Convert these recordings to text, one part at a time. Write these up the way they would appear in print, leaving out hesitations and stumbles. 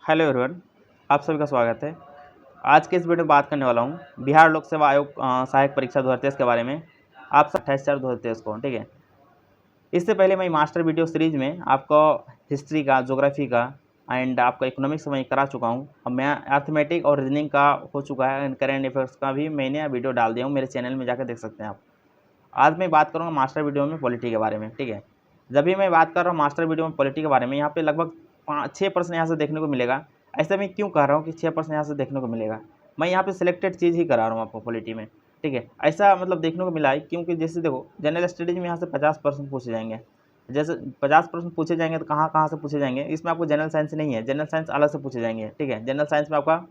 Hello everyone, आप सभी का स्वागत है। आज के इस वीडियो में बात करने वाला हूँ बिहार लोक सेवा आयोग सहायक परीक्षा 2023 के बारे में। आप 28/4/2023 को, ठीक है। इससे पहले मैं मास्टर वीडियो सीरीज में आपको हिस्ट्री का, ज्योग्राफी का एंड आपका इकोनॉमिक्स में करा चुका हूँ। अब मैं अर्थमेटिक और रीजनिंग का हो चुका है एंड करेंट अफेयर्स का भी मैंने वीडियो डाल दिया हूँ, मेरे चैनल में जाकर देख सकते हैं आप। आज मैं बात करूँगा मास्टर वीडियो में पॉलिटी के बारे में, ठीक है। जब भी मैं बात कर रहा हूँ मास्टर वीडियो में पॉलिटी के बारे में, यहाँ पे लगभग 6% यहाँ से देखने को मिलेगा। ऐसे मैं क्यों कह रहा हूँ कि 6% यहाँ से देखने को मिलेगा? मैं यहाँ पे सिलेक्टेड चीज़ ही करा रहा हूँ आपको पॉलिटी में, ठीक है। ऐसा मतलब देखने को मिला है क्योंकि जैसे देखो जनरल स्टडीज में यहाँ से 50% पूछे जाएंगे। जैसे 50% पूछे जाएंगे तो कहाँ कहाँ से पूछे जाएंगे? इसमें आपको जनरल साइंस नहीं है, जनरल साइंस अलग से पूछे जाएंगे, ठीक है। जनरल साइंस में आपका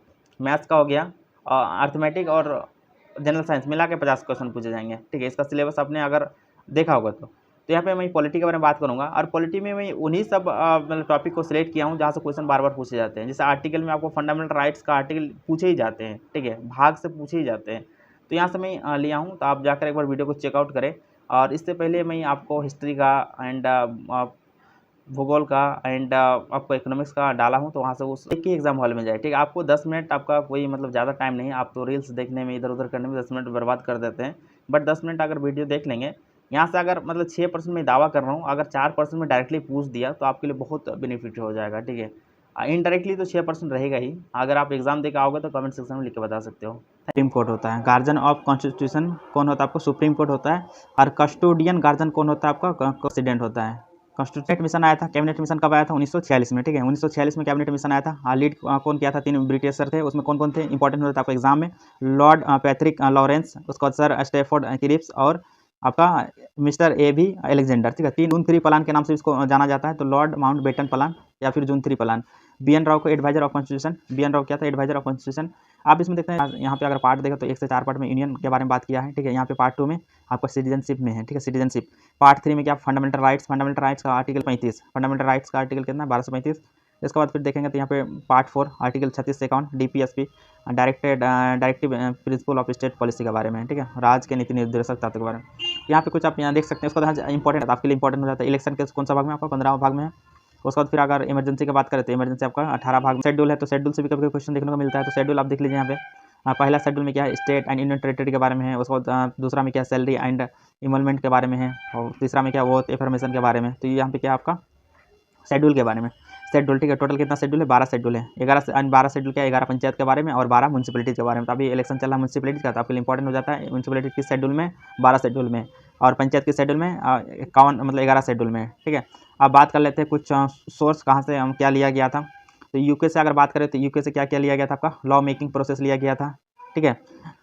मैथ्स का हो गया, अर्थमेटिक और जनरल साइंस मिला के 50 क्वेश्चन पूछे जाएंगे, ठीक है। इसका सिलेबस आपने अगर देखा होगा तो यहाँ पे मैं पॉलिटी के बारे में बात करूँगा। और पॉलिटी में मैं उन्हीं सब मतलब टॉपिक को सिलेक्ट किया हूँ जहाँ से क्वेश्चन बार बार पूछे जाते हैं। जैसे आर्टिकल में आपको फंडामेंटल राइट्स का आर्टिकल पूछे ही जाते हैं, ठीक है, भाग से पूछे ही जाते हैं। तो यहाँ से मैं लिया हूँ, तो आप जाकर एक बार वीडियो को चेकआउट करें। और इससे पहले मैं आपको हिस्ट्री का एंड भूगोल का एंड आपको इकोनॉमिक्स का डाला हूँ, तो वहाँ से उस एक ही एग्जाम हॉल में जाए, ठीक है। आपको 10 मिनट, आपका कोई मतलब ज़्यादा टाइम नहीं है, आप तो रील्स देखने में इधर उधर करने में 10 मिनट बर्बाद कर देते हैं। बट 10 मिनट अगर वीडियो देख लेंगे, यहाँ से अगर मतलब 6% में दावा कर रहा हूँ, अगर 4% में डायरेक्टली पूछ दिया तो आपके लिए बहुत बेनिफिट हो जाएगा, ठीक है। इनडायरेक्टली तो 6% रहेगा ही। अगर आप एग्जाम दे के आओगे तो कमेंट सेक्शन में लिख के बता सकते हो। सुप्रीम कोर्ट होता है, गार्जियन ऑफ कॉन्स्टिट्यूशन कौन होता है आपको? सुप्रीम कोर्ट होता है। और कस्टोडियन गार्जियन कौन होता है आपका? प्रेसिडेंट होता है। कॉन्स्टिट्यूट मिशन आया था, कैबिनेट मिशन कब आया था? 1946 में, ठीक है। 1946 में कैबिनेट मिशन आया था। लीड कौन किया था? 3 ब्रिटिशर थे। उसमें कौन कौन थे इंपॉर्टेंट होता था आपको एग्जाम में? लॉर्ड पैट्रिक लॉरेंस, उसके बाद सर स्टैफोर्ड क्रिप्स और आपका मिस्टर ए बी अलेक्जेंडर, ठीक है। 3 जून 3 प्लान के नाम से इसको जाना जाता है। तो लॉर्ड माउंटबेटन प्लान या फिर जून 3 प्लान। बी.एन. राव को advisor of constitution, B N. Rao क्या था? Advisor of constitution. आप इसमें देखते हैं यहाँ पे अगर पार्ट देखो तो 1 से 4 पार्ट में यूनियन के बारे में बात किया है, ठीक है। यहाँ पे पार्ट 2 में आपका सिटीजनशिप में है, ठीक है, सिटीजनशिप। पार्ट 3 में क्या? फंडामेंटल राइट्स, फंडामेंटल राइट्स का आर्टिकल 35, फंडामेंटल राइट्स का आर्टिकल कितना? 1235। इसके बाद फिर देखेंगे तो यहाँ पे पार्ट 4 आर्टिकल 36 से 51 DPSP, directive principle of state policy के बारे में, ठीक है, राज्य के नीति निर्देशक तत्व के बारे में। यहाँ पे कुछ आप यहाँ देख सकते हैं। उसके बाद इंपॉर्टेंट आपके लिए इंपॉर्टेंट हो जाता है इलेक्शन के कौन सा भाग में? आपका 15वां भाग में है। उसके बाद फिर अगर इमरजेंसी की बात करें तो इमरजेंसी आपका 18 भाग में। शेड्यूल है, तो शेड्यूल से भी कभी क्वेश्चन देखने को मिलता है। तो शेड्यूल आप देख लीजिए यहाँ पे। पहला शेड्यूल में क्या है? स्टेट एंड यूनियन टेरिटरी के बारे में है। उसके बाद दूसरा में क्या? सैलरी एंड इमोलमेंट के बारे में है। और तीसरा में क्या? वोट इन्फॉर्मेशन के बारे में। तो यहाँ पे क्या आपका शेड्यूल के बारे में शेड्यूल, ठीक है। टोटल कितना शेड्यूल है? 12 शेड्यूल है। 12 शेड्यूल क्या है? 11 पंचायत के बारे में और 12 म्यूनसिपलिटीज़ के बारे में। तो अभी इलेक्शन चल रहा है म्यूनसिपलिटीज़ का, तो आपके लिए इंपॉर्टेंट हो जाता है म्यूनसिपलिटी किस शेड्यूल में? 12 शेड्यूल में। और पंचायत के शेड्यूल में 51 मतलब 11 शेड्यूल में, ठीक है। अब बात कर लेते हैं कुछ सोर्स कहाँ से हम क्या लिया गया था। तो यूके से अगर बात करें तो यूके से क्या क्या लिया गया था? आपका लॉ मेकिंग प्रोसेस लिया गया था, ठीक है।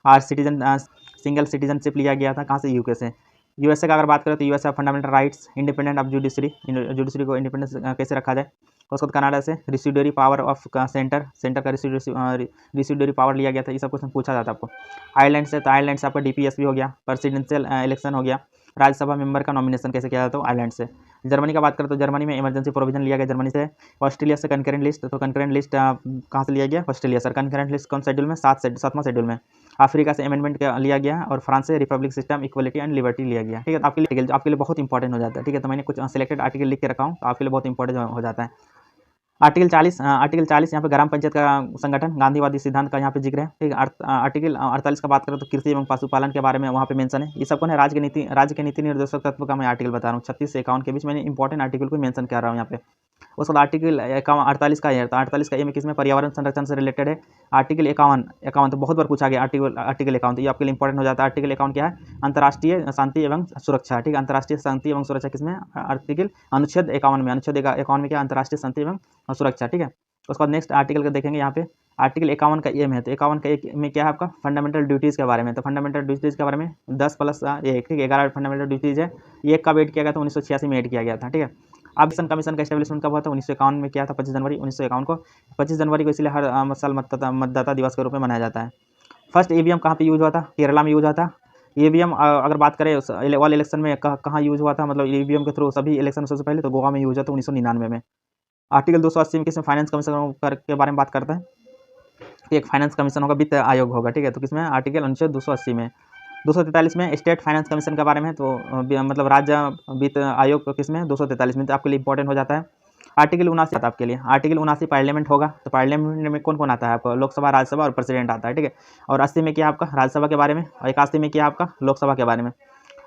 और सिंगल सिटीजनशिप लिया गया था कहाँ से? यूके से। यूएसए का अगर बात करें तो USA fundamental rights, independent of judiciary को इंडिपेंडेंस कैसे रखा जाए। उसके बाद कनाडा से रिसिड्यूरी पावर ऑफ सेंटर का रिसिड्यूरी पावर लिया गया था। ये सब क्वेश्चन पूछा जाता है आपको। आयरलैंड से, तो आयरलैंड से आपका डीपीएसपी हो गया, प्रेसिडेंशियल इलेक्शन हो गया। राज्यसभा मेंबर का नॉमिनेशन कैसे किया जाता है? आयरलैंड से। जर्मनी का बात करें तो जर्मनी में इमरजेंसी प्रोविजन लिया गया जर्मनी से। ऑस्ट्रेलिया से कंकरेंट लिस्ट, तो कंकरेंट लिस्ट कहाँ से लिया गया? Australia sir. कंकरेंट लिस्ट कौन शेड्यूल में? 7वां शेड्यूल में। अफ्रीका से अमेंडमेंट लिया गया और फ्रांस से Republic system equality and liberty लिया गया, ठीक है। तो आपके लिए बहुत इंपॉर्टेंट हो जाता है, ठीक है। तो मैंने कुछ सिलेक्टेड आर्टिकल लिख के रखा हूँ, तो आपके लिए बहुत इंपॉर्टेंट हो जाता है। आर्टिकल 40 यहाँ पे ग्राम पंचायत का संगठन, गांधीवादी सिद्धांत का यहाँ पे जिक्र है, ठीक है। आर्टिकल 48 का बात करें तो कृषि एवं पशुपालन के बारे में वहाँ पे मेंशन है। ये सब कौन है? राज्य के नीति निर्देशक तत्व का मैं आर्टिकल बता रहा हूँ। 36 से 51 के बीच मैंने इंपॉर्टेंट आर्टिकल को मेंशन कर रहा हूँ यहाँ पे। उसके बाद आर्टिकल 48 का है, तो 48 का ये में किसमें? पर्यावरण संरक्षण से रिलेटेड है। आर्टिकल 51 तो बहुत बार पूछा गया आर्टिकल 51, तो ये आपके लिए इंपॉर्टेंट हो जाता है। आर्टिकल 51 क्या है? अंतर्राष्ट्रीय शांति एवं सुरक्षा, ठीक है। अंतर्राष्ट्रीय शांति एवं सुरक्षा किसमें? आर्टिकल अनुच्छेद 51 में। अनुच्छेद 51 में क्या? अंतर्राष्ट्रीय शांति एवं सुरक्षा, ठीक है। उसके बाद नेक्स्ट आर्टिकल का देखेंगे यहाँ पे। आर्टिकल 51 का ए में है, तो 51 का एक में क्या है आपका? फंडामेंटल ड्यूटीज़ के बारे में। तो फंडामेंटल ड्यूटीज़ के बारे में 10 + 1, ठीक है, 11 फंडामेंटल ड्यूटीज़ है। ये कब ऐड किया गया था? 1986 में ऐड किया गया था, ठीक है। अब कमीशन का एस्टेब्लिशमेंट कब हुआ था? 1951 में किया था, 25 जनवरी 1951 को। 25 जनवरी को इसलिए हर साल मतदाता दिवस के रूप में मनाया जाता है। फर्स्ट ईवीएम कहाँ पे यूज हुआ था? केरला में यूज हुआ था। ईवीएम अगर बात करें ऑल इलेक्शन में कहाँ यूज हुआ था, मतलब ईवीएम के थ्रू सभी इलेक्शन सबसे पहले तो गोवा में यूज हुआ था 1999 में। आर्टिकल 280 में किसमें? फाइनेंस कमीशन के बारे में बात करता है। एक फाइनेंस कमीशन होगा, वित्त आयोग होगा, ठीक है। तो किसमें? आर्टिकल अनुच्छेद 280 में। 243 में स्टेट फाइनेंस कमीशन के बारे में, तो मतलब राज्य वित्त आयोग किसमें? 243 में। तो आपके लिए इंपॉर्टेंट हो जाता है। आर्टिकल 79 आता है आपके लिए। आर्टिकल 79 पार्लियामेंट होगा, तो पार्लियामेंट में कौन कौन आता है आपको, लोकसभा, राज्यसभा और प्रेसिडेंट आता है, ठीक है। और 80 में क्या आपका राज्यसभा के बारे में, और 81 में क्या आपका लोकसभा के बारे में।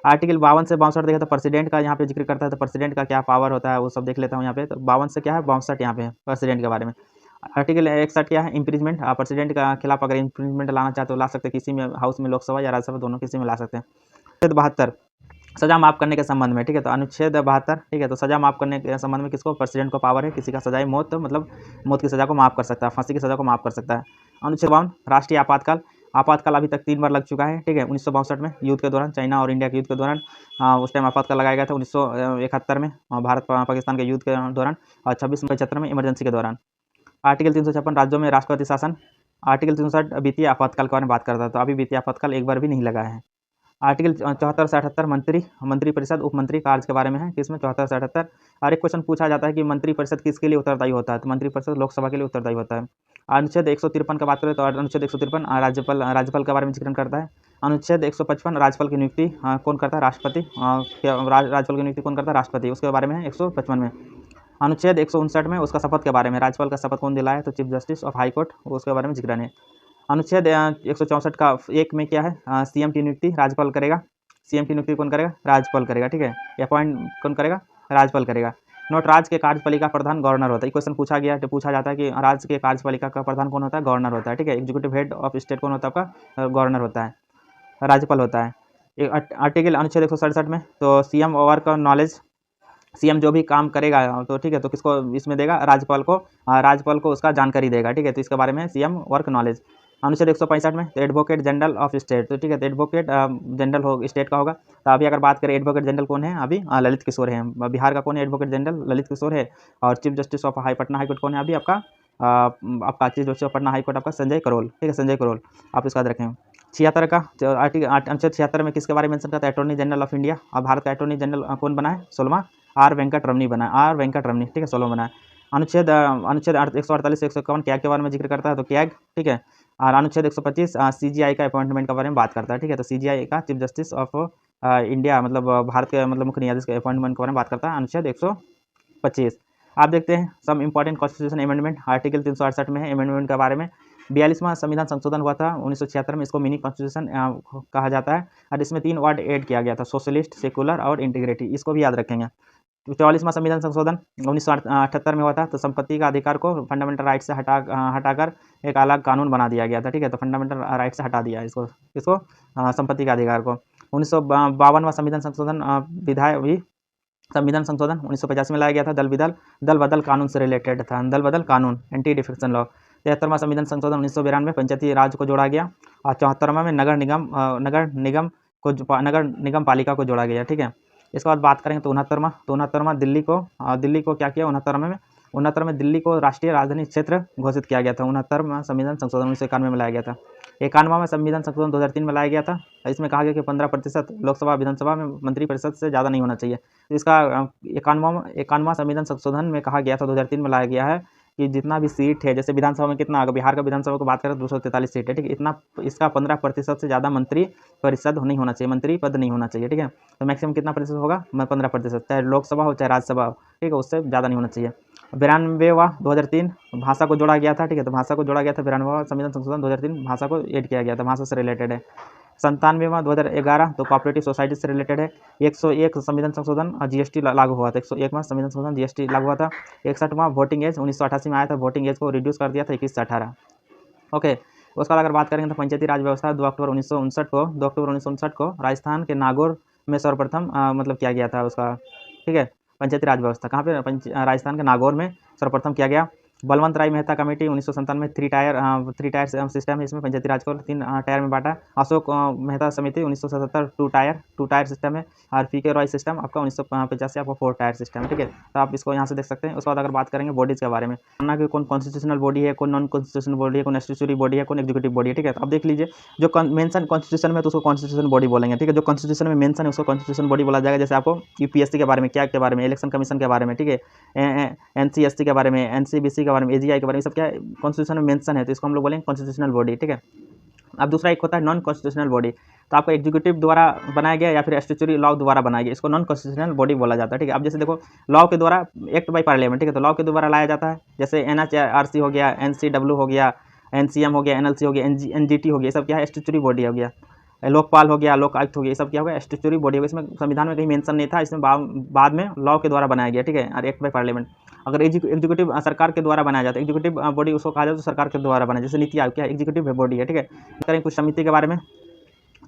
आर्टिकल 52 से 62 देखें तो प्रेसिडेंट का यहाँ पे जिक्र करता है, तो प्रेसिडेंट का क्या पावर होता है वो सब देख लेता हूँ यहाँ पे। तो 52 से क्या है, 62 यहाँ पे है प्रेसिडेंट के बारे में। आर्टिकल 61 क्या है, इम्पीचमेंट, प्रेसिडेंट का खिलाफ अगर इम्पीचमेंट लाना चाहते हो ला सकते हैं, किसी में हाउस में, लोकसभा या राज्यसभा दोनों किसी में ला सकते हैं। अनुच्छेद 72 सजा माफ करने के संबंध में, ठीक है। तो अनुच्छेद 72, ठीक है, तो सजा माफ करने के संबंध में किसको, प्रेसिडेंट को पावर है, किसी का सजाए मौत, तो मतलब मौत की सजा को माफ कर सकता है, फांसी की सजा को माफ कर सकता है। अनुच्छेद 52 राष्ट्रीय आपातकाल। आपातकाल अभी तक 3 बार लग चुका है, ठीक है। 1962 में युद्ध के दौरान, चाइना और इंडिया के युद्ध के दौरान, उस टाइम आपातकाल लगाया गया था। 1971 में भारत पाकिस्तान के युद्ध के दौरान, और 26/75 में इमरजेंसी के दौरान। आर्टिकल 356 राज्यों में राष्ट्रपति शासन। आर्टिकल 360 वित्तीय आपातकाल के बारे में बात करता है, तो अभी वित्तीय आपातकाल एक बार भी नहीं लगा है। आर्टिकल 74 से 78 मंत्रिपरिषद उपमंत्री कार्य के बारे में है, किसमें 74 से 78। और एक क्वेश्चन पूछा जाता है कि मंत्रिपरिषद किसके लिए उत्तरदायी होता है, तो मंत्रिपरिषद लोकसभा के लिए उत्तरदायी होता है। अनुच्छेद 153 का बात करें तो अनुच्छेद 153 राज्यपाल के बारे में जिक्र करता है। अनुच्छेद 155 राज्यपाल की नियुक्ति कौन करता है, राष्ट्रपति। राज्यपाल की नियुक्ति कौन करता है, राष्ट्रपति, उसके बारे में है 155 में। अनुच्छेद 159 में उसका शपथ के बारे में, राज्यपाल का शपथ कौन दिलाया, तो chief justice of high court, उसके बारे में जिक्र है। अनुच्छेद 164 का 1 में क्या है, सीएम की नियुक्ति राज्यपाल करेगा। सीएम की नियुक्ति कौन करेगा, राज्यपाल करेगा, ठीक है। अपॉइंट कौन करेगा, राज्यपाल करेगा। नोट, राज्य के कार्यपालिका प्रधान गवर्नर होता है। क्वेश्चन पूछा गया, तो पूछा जाता है कि राज्य के कार्यपालिका का प्रधान कौन होता है, गवर्नर होता है, ठीक है। एग्जीक्यूटिव हेड ऑफ स्टेट कौन होता है आपका, गवर्नर होता है, राज्यपाल होता है। आर्टिकल अनुच्छेद 167 में, तो सीएम वर्क नॉलेज, सीएम जो भी काम करेगा तो ठीक है, तो किसको इसमें देगा, राज्यपाल को उसका जानकारी देगा, ठीक है। तो इसके बारे में सीएम वर्क नॉलेज। अनुच्छेद 165 में, तो एडवोकेट जनरल ऑफ स्टेट, तो ठीक है, तो एडवोकेट जनरल हो स्टेट का होगा। तो अभी अगर बात करें एडवोकेट जनरल कौन है, अभी ललित किशोर है। बिहार का कौन है एडवोकेट जनरल, ललित किशोर है। और chief justice of Patna high court कौन है अभी आपका chief justice of Patna high court आपका संजय करोल, ठीक है, संजय करोल, आप इसका याद रखें। 76 का आर्टिकल अनुच्छेद 76 में किसके बारे में मेंशन करता है, अटॉर्नी जनरल ऑफ इंडिया। और भारत का अटॉर्नी जनरल कौन बना है, 16वां आर वेंकट रमनी बना है, आर वेंकट रमनी, ठीक है, 16वां बना है। अनुच्छेद 148 से 151 कैग के बारे में जिक्र करता है, तो कैग, ठीक है। और अनुच्छेद 125 सीजीआई का अपॉइंटमेंट के बारे में बात करता है, ठीक है। तो सीजीआई का चीफ जस्टिस ऑफ इंडिया, मतलब भारत के मतलब मुख्य न्यायाधीश के अपॉइंटमेंट के बारे में बात करता है, अनुच्छेद 125। आप देखते हैं some important constitution amendment, article 368 में है अमेंडमेंट के बारे में। 42वां संविधान संशोधन हुआ था 1976 में, इसको मिनी कॉन्स्टिट्यूशन कहा जाता है। और इसमें 3 वर्ड ऐड किया गया था, सोशलिस्ट, सेकुलर और इंटीग्रिटी, इसको भी याद रखेंगे। 44वां संविधान संशोधन 1978 में हुआ था, तो संपत्ति का अधिकार को फंडामेंटल राइट से हटाकर एक अलग कानून बना दिया गया था, ठीक है। तो फंडामेंटल राइट से हटा दिया इसको संपत्ति का अधिकार को। 1952वां संविधान संशोधन संविधान संशोधन 1985 में लाया गया था, दल बदल कानून से रिलेटेड था, दल बदल कानून, एंटी डिफेक्शन लॉ। 73वां संविधान संशोधन 1992 पंचायती राज को जोड़ा गया। और 74वां में नगर निगम पालिका को जोड़ा गया, ठीक है। इसके बाद बात करेंगे तो 69वां दिल्ली को क्या किया, 69 में दिल्ली को राष्ट्रीय राजधानी क्षेत्र घोषित किया गया था। 69वां संविधान संशोधन 1991 में लाया गया था। 91वां संविधान संशोधन 2003 में लाया गया था। इसमें कहा गया कि 15% लोकसभा विधानसभा में मंत्रिपरिषद से ज़्यादा नहीं होना चाहिए। तो इसका 91वां संविधान संशोधन में कहा गया था, 2003 में लाया गया है कि जितना भी सीट है, जैसे विधानसभा में कितना, अगर बिहार का विधानसभा को बात करें तो 243 सीट है, ठीक है। इतना इसका 15% से ज़्यादा मंत्री परिषद नहीं होना चाहिए, मंत्री पद नहीं होना चाहिए, ठीक है। तो मैक्सिमम कितना प्रतिशत होगा, 15%, चाहे लोकसभा हो चाहे राज्यसभा हो, ठीक है, उससे ज़्यादा नहीं होना चाहिए। 92वां 2003 भाषा को जोड़ा गया था, ठीक है। तो भाषा को जोड़ा गया था, 92वां संविधान संशोधन 2003 भाषा को ऐड किया गया था, भाषा से रिलेटेड है। 97वां 2011 तो कोऑपरेटिव सोसाइटी से रिलेटेड है। 101 संविधान संशोधन जीएसटी लागू हुआ था, 101वां संविधान संशोधन जीएसटी लागू हुआ था। 61वां वोटिंग एज 1988 में आया था, वोटिंग एज को रिड्यूस कर दिया था 21 से 18। ओके, उसके बाद अगर बात करेंगे तो पंचायती राज व्यवस्था 2 अक्टूबर 1959 को राजस्थान के नागौर में सर्वप्रथम मतलब किया गया था उसका, ठीक है। पंचायती राज व्यवस्था कहाँ पे, राजस्थान के नागौर में सर्वप्रथम किया गया। बलवंत राय मेहता कमेटी 1997 में 3 टायर सिस्टम है, इसमें पंचायती राज को 3 टायर में बांटा। अशोक मेहता समिति 1977 2 टायर सिस्टम है। और पीके रॉय सिस्टम आपका 1985 से आपका 4 टायर सिस्टम है, ठीक है। तो आप इसको यहाँ से देख सकते हैं। उसके बाद अगर बात करेंगे बॉडीज़ के बारे में, मानना कि कौन कॉन्स्टिट्यूशनल बॉडी है, कौन नॉन कॉन्स्टिट्यूशनल बॉडी है, कौन स्टैट्यूटरी बॉडी है, कौन एग्जीक्यूटिव बॉडी है, ठीक है। तो आप देख लीजिए, जो मेंशन कॉन्स्टिट्यूशन में तो उसको कॉन्स्टिट्यूशनल बॉडी बोलेंगे, ठीक है। जो कॉन्स्टिट्यूशन में मेंशन है उसको कॉन्स्टिट्यूशनल बॉडी बोला जाएगा। जैसे आपको यूपीएससी के बारे में, क्या के बारे में, इलेक्शन कमीशन के बारे में, ठीक है, एनसीएसटी के बारे में, एनसीबीसी के बारे में, एजीआई के बारे में, सब क्या कॉन्स्टिट्यूशन में मेंशन है, तो इसको हम लोग बोलेंगे कॉन्स्टिट्यूशनल बॉडी, ठीक है। अब दूसरा एक होता है नॉन कॉन्स्टिट्यूशनल बॉडी, तो आपको एग्जीक्यूटिव द्वारा बनाया गया या फिर स्टैट्यूटरी लॉ द्वारा बनाया गया, इसको नॉन कॉन्स्टिट्यूशनल बॉडी बोला जाता है, ठीक है। अब जैसे देखो लॉ के द्वारा एक्ट बाय पार्लियामेंट, ठीक है, तो लॉ के द्वारा लाया जाता है, जैसे NHRC हो गया, NCW हो गया, NCM हो गया, NLC हो गया, NGT हो गया, ये सब क्या है स्टैट्यूटरी बॉडी हो गया। लोकपाल हो गया, लोक आयुक्त हो गया, ये सब क्या हो गया स्टैट्यूटरी बॉडी हो गया। इसमें संविधान में कहीं मेंशन नहीं था, इसमें बाद में लॉ के द्वारा बनाया गया, ठीक है, और एक्ट बाय पार्लियामेंट। अगर एग्जीक्यूटिव सरकार के द्वारा बनाया जाता है, एग्जीक्यूटिव बॉडी उसको कहा जाता है तो सरकार के द्वारा बनाया, जैसे नीति आयोग क्या एग्जीक्यूटिव बॉडी है, ठीक है। करें कुछ समिति के बारे में,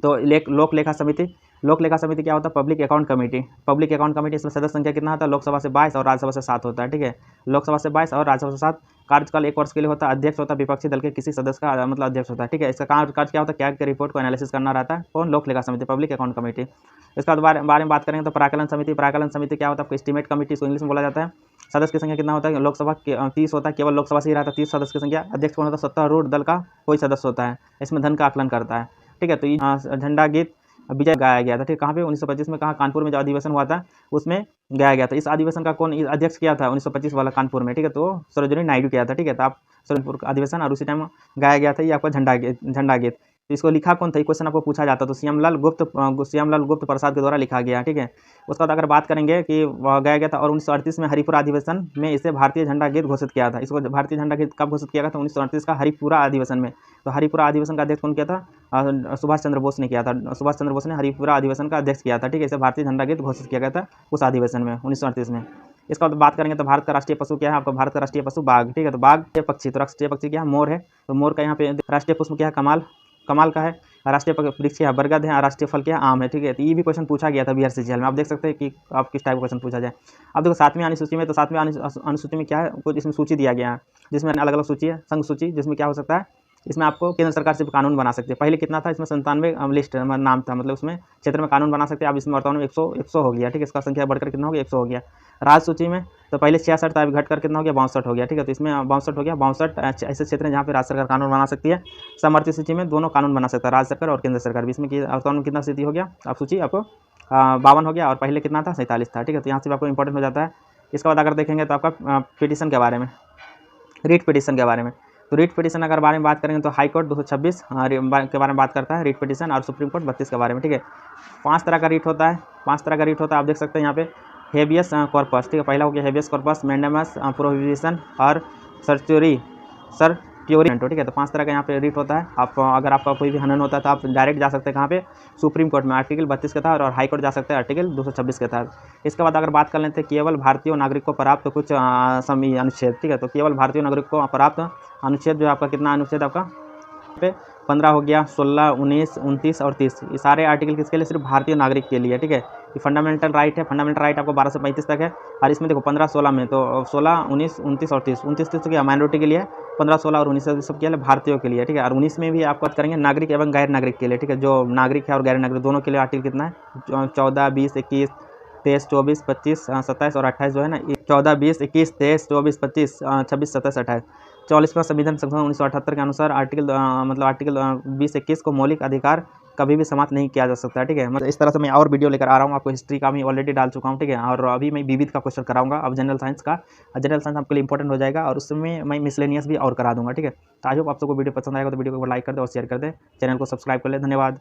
तो लोक लेखा समिति, लोक लेखा समिति क्या होता है public account committee, public account committee, इसमें सदस्य संख्या कितना होता है लोकसभा से 22 और राज्यसभा से 7 होता है, ठीक है, लोकसभा से 22 और राज्यसभा से 7। कार्यकाल 1 वर्ष के लिए होता है, अध्यक्ष होता है विपक्षी दल के किसी सदस्य का मतलब अध्यक्ष होता है, ठीक है। इसका कार्य क्या होता है कैग के रिपोर्ट को एनालिसिस करना रहता है, कौन लोक लेखा समिति पब्लिक अकाउंट कमेटी। इसका बारे में बात करेंगे तो प्राकलन समिति, प्राकलन समिति क्या होता है आपको एस्टीमेट कमेटी, इसको इंग्लिश में बोला जाता है। सदस्य की संख्या कितना होता है लोकसभा 30 होता है, केवल लोकसभा से ही रहता है 30 सदस्य की संख्या। अध्यक्ष कौन होता है सत्तारूढ़ दल का कोई सदस्य होता है, इसमें धन का आकलन करता है, ठीक है। तो ये झंडा गीत विजय गाया गया था, ठीक, कहाँ पे 1925 में, कहाँ कानपुर में जो अधिवेशन हुआ था उसमें गाया गया था। इस अधिवेशन का कौन अध्यक्ष किया था 1925 वाला कानपुर में, ठीक है, तो सरोजिनी नायडू किया था, ठीक है। तो आप सरोजपुर का अधिवेशन और उसी टाइम गाया गया था ये आपका झंडा गीत। तो इसको लिखा कौन था, क्वेश्चन आपको पूछा जाता, तो श्यामलाल गुप्त प्रसाद के द्वारा लिखा गया, ठीक है। उसके बाद अगर बात करेंगे कि वह गाया गया था और 1938 में हरिपुरा अधिवेशन में इसे भारतीय झंडा गीत घोषित किया था। इसको भारतीय झंडा गीत कब घोषित किया गया था 1938 का हरिपुरा अधिवेशन में। तो हरिपुरा अधिवेशन का अध्यक्ष कौन किया था सुभाष चंद्र बोस ने किया था, सुभाष चंद्र बोस ने हरिपुरा अधिवेशन का अध्यक्ष किया था, ठीक है। इसे भारतीय झंडा गीत घोषित किया गया था उस अधिवेशन में 1938 में। इसका बात करेंगे तो भारत का राष्ट्रीय पशु क्या है आपका, भारत का राष्ट्रीय पशु बाघ, ठीक है। तो बाघ पक्षी, तो राष्ट्रीय पक्षी क्या है मोर है, तो मोर का यहाँ पे राष्ट्रीय पुष्प क्या है कमाल का है, राष्ट्रीय वृक्ष क्या है बरगद है, राष्ट्रीय फल क्या है आम है, ठीक है। तो ये भी क्वेश्चन पूछा गया था BRC में, आप देख सकते हैं कि आप किस टाइप का क्वेश्चन पूछा जाए। अब देखो 7वीं अनुसूची में, तो 7वीं अनुसूची में क्या है कुछ इसमें सूची दिया गया है, जिसमें अलग अलग सूची है, संघ सूची, जिसमें क्या हो सकता है इसमें आपको केंद्र सरकार से कानून बना सकते हैं। पहले कितना था इसमें 97 लिस्ट नाम था, मतलब उसमें क्षेत्र में कानून बना सकते हैं। अब इसमें वर्तमान में 100 हो गया, ठीक है। इसका संख्या बढ़कर कितना हो गया 100 हो गया। राज्य सूची में तो पहले 66 था, अभी घटकर कितना हो गया 62 हो गया, ठीक है। तो इसमें 62 हो गया, 62 ऐसे क्षेत्र हैं जहाँ पे राज्य सरकार कानून बना सकती है। समवर्ती सूची में दोनों कानून बना सकता है, राज्य सरकार और केंद्र सरकार भी। इसमें कानून कितना स्थिति हो गया आप सूची आपको 52 हो गया, और पहले कितना था 47 था, ठीक है। तो यहाँ से आपको इंपॉर्टेंट हो जाता है। इसके बाद अगर देखेंगे तो आपका पिटीशन के बारे में, रीट पिटीशन के बारे में, तो रीट पिटीशन अगर बारे में बात करेंगे तो हाई कोर्ट 226 के बारे में बात करता है रीट पिटीशन, और सुप्रीम कोर्ट 32 के बारे में, ठीक है। 5 तरह का रीट होता है, 5 तरह का रीट होता है, आप देख सकते हैं यहाँ पे हेबियस कॉर्पस, ठीक है। पहला हो गया हेबियस कॉर्पस, मैंडेमस, प्रोहिबिशन और सर्ट्यूरी, ठीक है। तो 5 तरह का यहाँ पे रीट होता है। आप अगर आपका कोई भी हनन होता है तो आप डायरेक्ट जा सकते हैं कहाँ पे सुप्रीम कोर्ट में, आर्टिकल 32 के तहत, और हाई कोर्ट जा सकते हैं आर्टिकल 226 के तहत। इसके बाद अगर बात कर लेते हैं केवल भारतीय नागरिक को प्राप्त कुछ अनुच्छेद, ठीक है। तो केवल भारतीय नागरिक को प्राप्त अनुच्छेद जो आपका कितना अनुच्छेद आपका पे 15 हो गया, 16, 19, 29 और 30, ये सारे आर्टिकल किसके लिए सिर्फ भारतीय नागरिक के लिए, ठीक है। ये फंडामेंटल राइट है, फंडामेंटल राइट आपको 12 से 35 तक है। और इसमें देखो 15, 16 में तो 16, 19, 29 और 30, 29, 30 क्या माइनॉरिटी के लिए, 15, 16 और 19 सब क्या है भारतीयों के लिए, ठीक है। और 19 में भी आपको बात करेंगे नागरिक एवं गैर नागरिक के लिए, ठीक है। जो नागरिक है और गैर नागरिक दोनों के लिए आर्टिकल कितना है 14, 20, 21, 23, 24, 25, 27 और 28 जो है ना, 14, 20, 21, 23, 24, 25, 26, 27, 28। 44वां संविधान संशोधन 1978 के अनुसार आर्टिकल 20-21 को मौलिक अधिकार कभी भी समाप्त नहीं किया जा सकता, ठीक है। मतलब इस तरह से मैं और वीडियो लेकर आ रहा हूँ, आपको हिस्ट्री का भी ऑलरेडी डाल चुका हूँ, ठीक है। और अभी मैं विविध का क्वेश्चन कराऊंगा, अब जनरल साइंस का, जनरल साइंस आपके लिए इंपॉर्टेंट हो जाएगा, और उसमें मैं मिसलेनियस भी और करा दूंगा, ठीक है। तो आई होप आप सबको वीडियो पसंद आएगा, तो वीडियो को लाइक कर दे और शेयर कर दे, चैनल को सब्सक्राइब कर ले। धन्यवाद।